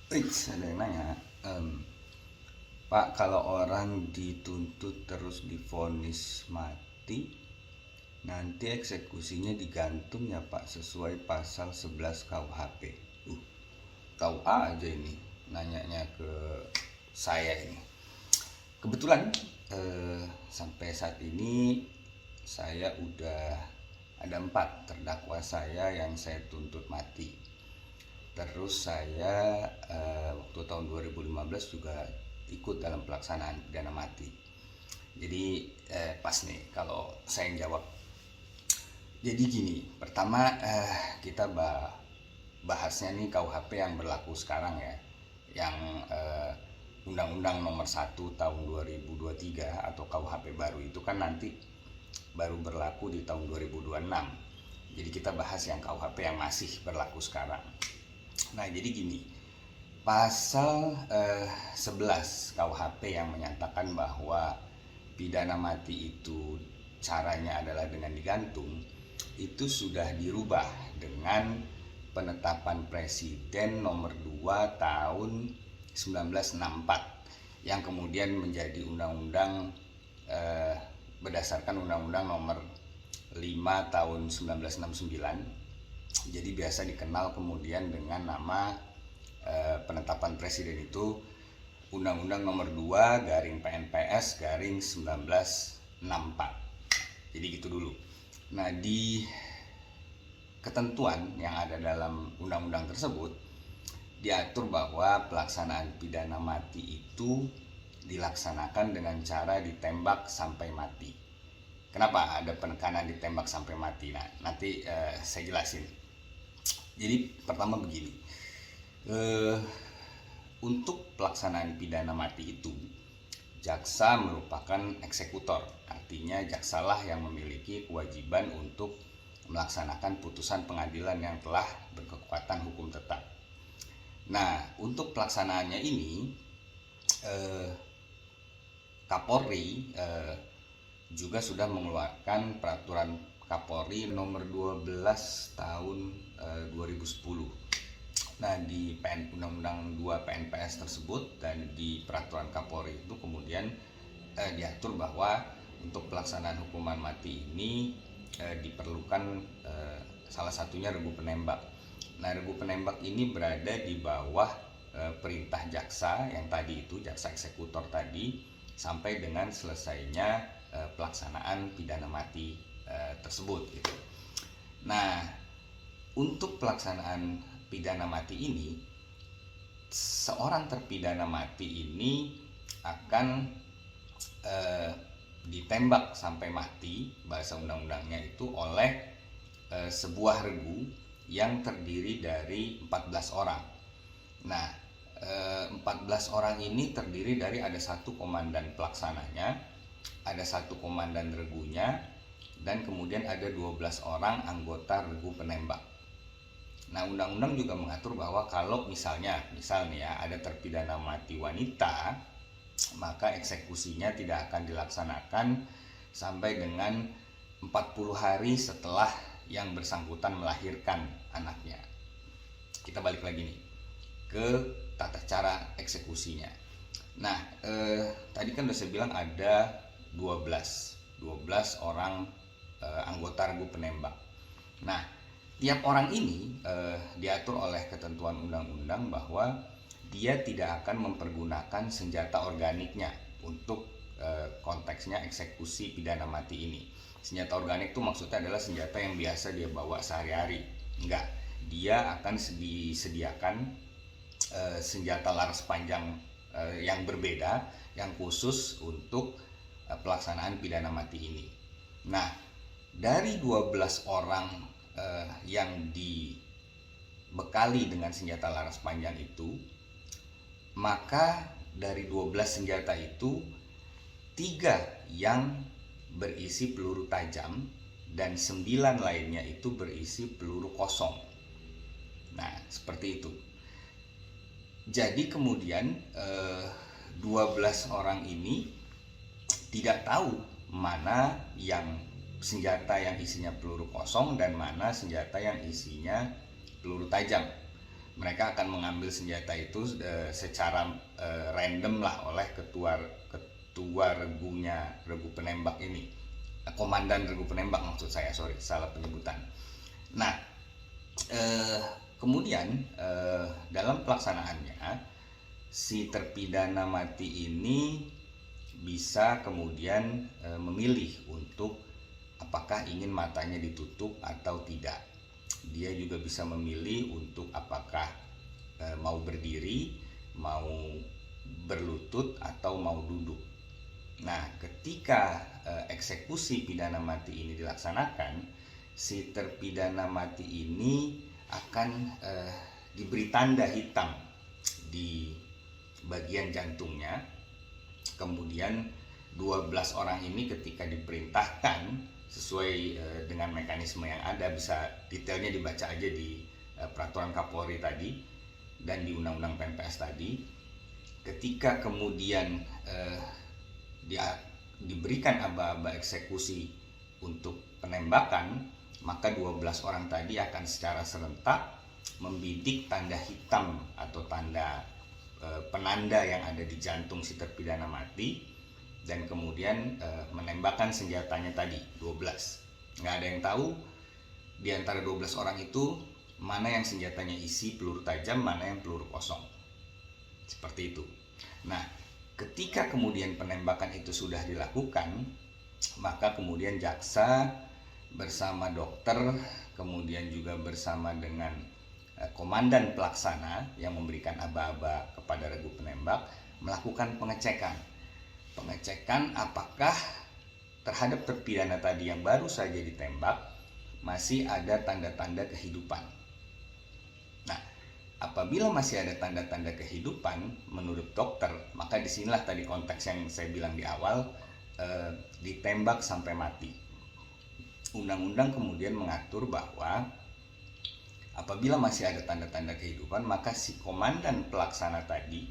Ada yang nanya, Pak, kalau orang dituntut terus divonis mati, nanti eksekusinya digantung ya Pak, sesuai pasal 11 KUHP. Tahu aja ini, nanyanya ke saya ini. Kebetulan sampai saat ini saya udah ada 4 terdakwa saya yang saya tuntut mati. Terus saya waktu tahun 2015 juga ikut dalam pelaksanaan pidana mati. Jadi pas nih kalau saya yang jawab. Jadi gini, pertama kita bahasnya nih KUHP yang berlaku sekarang ya, yang Undang-Undang Nomor 1 Tahun 2023 atau KUHP baru itu kan nanti baru berlaku di tahun 2026. Jadi kita bahas yang KUHP yang masih berlaku sekarang. Nah, jadi gini, pasal 11 KUHP yang menyatakan bahwa pidana mati itu caranya adalah dengan digantung, itu sudah dirubah dengan penetapan Presiden nomor 2 tahun 1964 yang kemudian menjadi undang-undang berdasarkan Undang-Undang nomor 5 tahun 1969. Jadi biasa dikenal kemudian dengan nama penetapan presiden itu Undang-Undang nomor 2 garing PNPS garing 1964. Jadi gitu dulu. Nah, di ketentuan yang ada dalam undang-undang tersebut diatur bahwa pelaksanaan pidana mati itu dilaksanakan dengan cara ditembak sampai mati. Kenapa ada penekanan ditembak sampai mati? Nah, nanti saya jelasin. Jadi pertama begini, untuk pelaksanaan pidana mati itu jaksa merupakan eksekutor, artinya jaksalah yang memiliki kewajiban untuk melaksanakan putusan pengadilan yang telah berkekuatan hukum tetap. Nah, untuk pelaksanaannya ini Kapolri juga sudah mengeluarkan peraturan Kapolri nomor 12 tahun 2010. Nah, di Undang-Undang 2 PNPS tersebut dan di peraturan Kapolri itu kemudian diatur bahwa untuk pelaksanaan hukuman mati ini diperlukan salah satunya regu penembak. Nah, regu penembak ini berada di bawah perintah jaksa yang tadi itu, jaksa eksekutor tadi, sampai dengan selesainya pelaksanaan pidana mati tersebut gitu. Nah, untuk pelaksanaan pidana mati ini, seorang terpidana mati ini akan ditembak sampai mati, bahasa undang-undangnya itu, oleh sebuah regu yang terdiri dari 14 orang. Nah, 14 orang ini terdiri dari ada satu komandan pelaksananya, ada satu komandan regunya, dan kemudian ada 12 orang anggota regu penembak. Nah, undang-undang juga mengatur bahwa kalau misal nih ya, ada terpidana mati wanita, maka eksekusinya tidak akan dilaksanakan sampai dengan 40 hari setelah yang bersangkutan melahirkan anaknya. Kita balik lagi nih ke tata cara eksekusinya. Nah, tadi kan udah saya bilang ada 12 orang anggota regu penembak. Nah, tiap orang ini diatur oleh ketentuan undang-undang bahwa dia tidak akan mempergunakan senjata organiknya untuk konteksnya eksekusi pidana mati ini. Senjata organik itu maksudnya adalah senjata yang biasa dia bawa sehari-hari. Enggak, dia akan disediakan senjata laras panjang yang berbeda, yang khusus untuk pelaksanaan pidana mati ini. Nah, dari 12 orang yang dibekali dengan senjata laras panjang itu, maka dari 12 senjata itu 3 yang berisi peluru tajam dan 9 lainnya itu berisi peluru kosong. Nah, seperti itu. Jadi kemudian 12 orang ini tidak tahu mana yang senjata yang isinya peluru kosong dan mana senjata yang isinya peluru tajam. mereka akan mengambil senjata itu secara random lah oleh ketua regu penembak ini, komandan regu penembak maksud saya, sorry salah penyebutan. Nah kemudian dalam pelaksanaannya si terpidana mati ini bisa kemudian memilih untuk apakah ingin matanya ditutup atau tidak. Dia juga bisa memilih untuk apakah mau berdiri, mau berlutut, atau mau duduk. Nah, ketika eksekusi pidana mati ini dilaksanakan, si terpidana mati ini akan diberi tanda hitam di bagian jantungnya. Kemudian 12 orang ini ketika diperintahkan sesuai dengan mekanisme yang ada, bisa detailnya dibaca aja di peraturan Kapolri tadi dan di Undang-Undang PNPS tadi. Ketika kemudian diberikan aba-aba eksekusi untuk penembakan, maka 12 orang tadi akan secara serentak membidik tanda hitam atau tanda penanda yang ada di jantung si terpidana mati, dan kemudian menembakkan senjatanya tadi 12. Nggak ada yang tahu di antara 12 orang itu mana yang senjatanya isi peluru tajam, mana yang peluru kosong. Seperti itu. Nah, ketika kemudian penembakan itu sudah dilakukan, maka kemudian jaksa bersama dokter, kemudian juga bersama dengan komandan pelaksana yang memberikan aba-aba kepada regu penembak melakukan pengecekan apakah terhadap terpidana tadi yang baru saja ditembak masih ada tanda-tanda kehidupan. Nah, apabila masih ada tanda-tanda kehidupan menurut dokter, maka disinilah tadi konteks yang saya bilang di awal, ditembak sampai mati. Undang-undang kemudian mengatur bahwa apabila masih ada tanda-tanda kehidupan, maka si komandan pelaksana tadi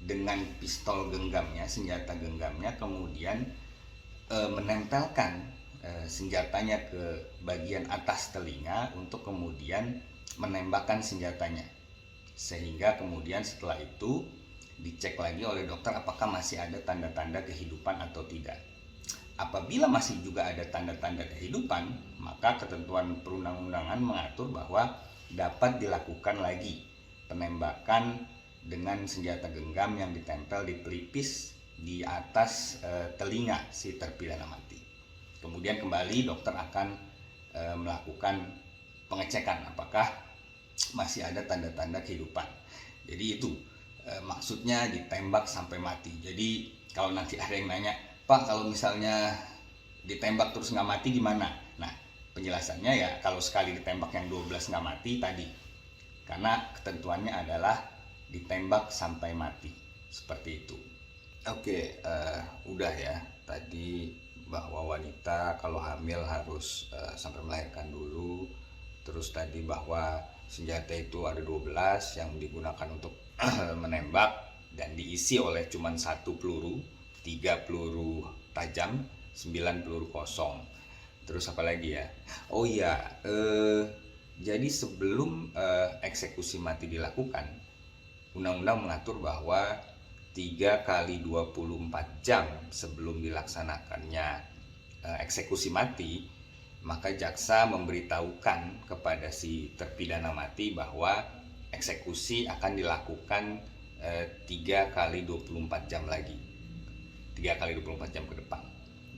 dengan pistol genggamnya, senjata genggamnya, kemudian menempelkan senjatanya ke bagian atas telinga untuk kemudian menembakkan senjatanya. Sehingga kemudian setelah itu dicek lagi oleh dokter apakah masih ada tanda-tanda kehidupan atau tidak. Apabila masih juga ada tanda-tanda kehidupan, maka ketentuan perundang-undangan mengatur bahwa dapat dilakukan lagi penembakan dengan senjata genggam yang ditempel di pelipis di atas telinga si terpidana mati. Kemudian kembali dokter akan melakukan pengecekan apakah masih ada tanda-tanda kehidupan. Jadi itu maksudnya ditembak sampai mati. Jadi kalau nanti ada yang nanya, Pak, kalau misalnya ditembak terus nggak mati gimana? Nah, penjelasannya ya kalau sekali ditembak yang 12 nggak mati tadi. Karena ketentuannya adalah ditembak sampai mati. Seperti itu. Oke, udah ya. Tadi bahwa wanita kalau hamil harus sampai melahirkan dulu. Terus tadi bahwa senjata itu ada 12 yang digunakan untuk menembak dan diisi oleh cuma 1 peluru. 3 peluru tajam, 9 peluru kosong. Terus apa lagi ya? Oh iya, jadi sebelum eksekusi mati dilakukan, undang-undang mengatur bahwa 3 kali 24 jam sebelum dilaksanakannya eksekusi mati, maka jaksa memberitahukan kepada si terpidana mati bahwa eksekusi akan dilakukan 3 kali 24 jam lagi. 3 kali 24 jam ke depan.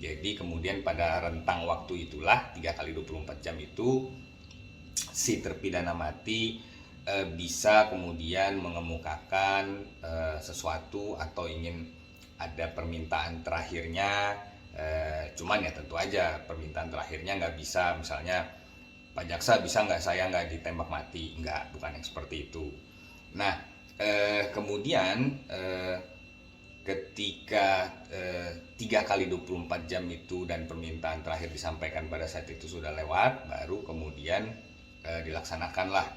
Jadi kemudian pada rentang waktu itulah 3 kali 24 jam itu si terpidana mati bisa kemudian mengemukakan sesuatu atau ingin ada permintaan terakhirnya. Cuman ya tentu aja permintaan terakhirnya nggak bisa misalnya, Pak Jaksa bisa nggak saya nggak ditembak mati, nggak, bukan yang seperti itu. Nah kemudian ketika 3 kali 24 jam itu dan permintaan terakhir disampaikan pada saat itu sudah lewat, baru kemudian dilaksanakanlah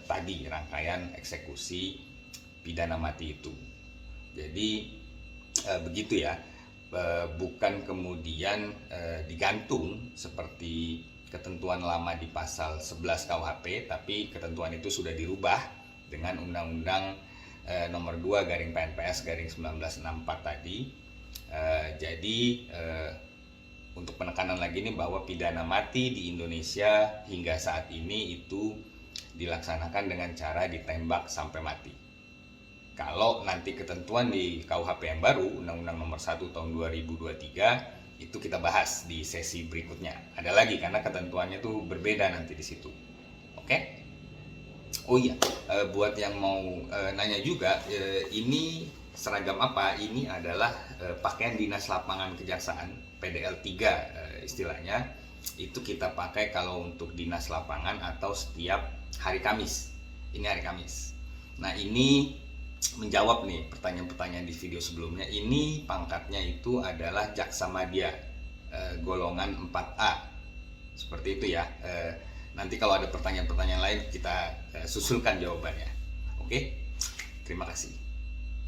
tadi rangkaian eksekusi pidana mati itu. Jadi begitu ya, bukan kemudian digantung seperti ketentuan lama di pasal 11 KUHP, tapi ketentuan itu sudah dirubah dengan Undang-Undang nomor 2 garing PNPS garing 1964 tadi. Jadi untuk penekanan lagi nih bahwa pidana mati di Indonesia hingga saat ini itu dilaksanakan dengan cara ditembak sampai mati. Kalau nanti ketentuan di KUHP yang baru, Undang-Undang nomor 1 tahun 2023, itu kita bahas di sesi berikutnya. Ada lagi karena ketentuannya tuh berbeda nanti di situ. Oke? Oh iya, buat yang mau nanya juga, ini seragam apa? Ini adalah pakaian dinas lapangan kejaksaan PDL 3 istilahnya. Itu kita pakai kalau untuk dinas lapangan atau setiap hari Kamis. Ini hari Kamis. Nah, ini menjawab nih pertanyaan-pertanyaan di video sebelumnya. Ini pangkatnya itu adalah Jaksa Madya golongan 4A. Seperti itu ya. Nanti kalau ada pertanyaan-pertanyaan lain kita susulkan jawabannya. Oke? Terima kasih.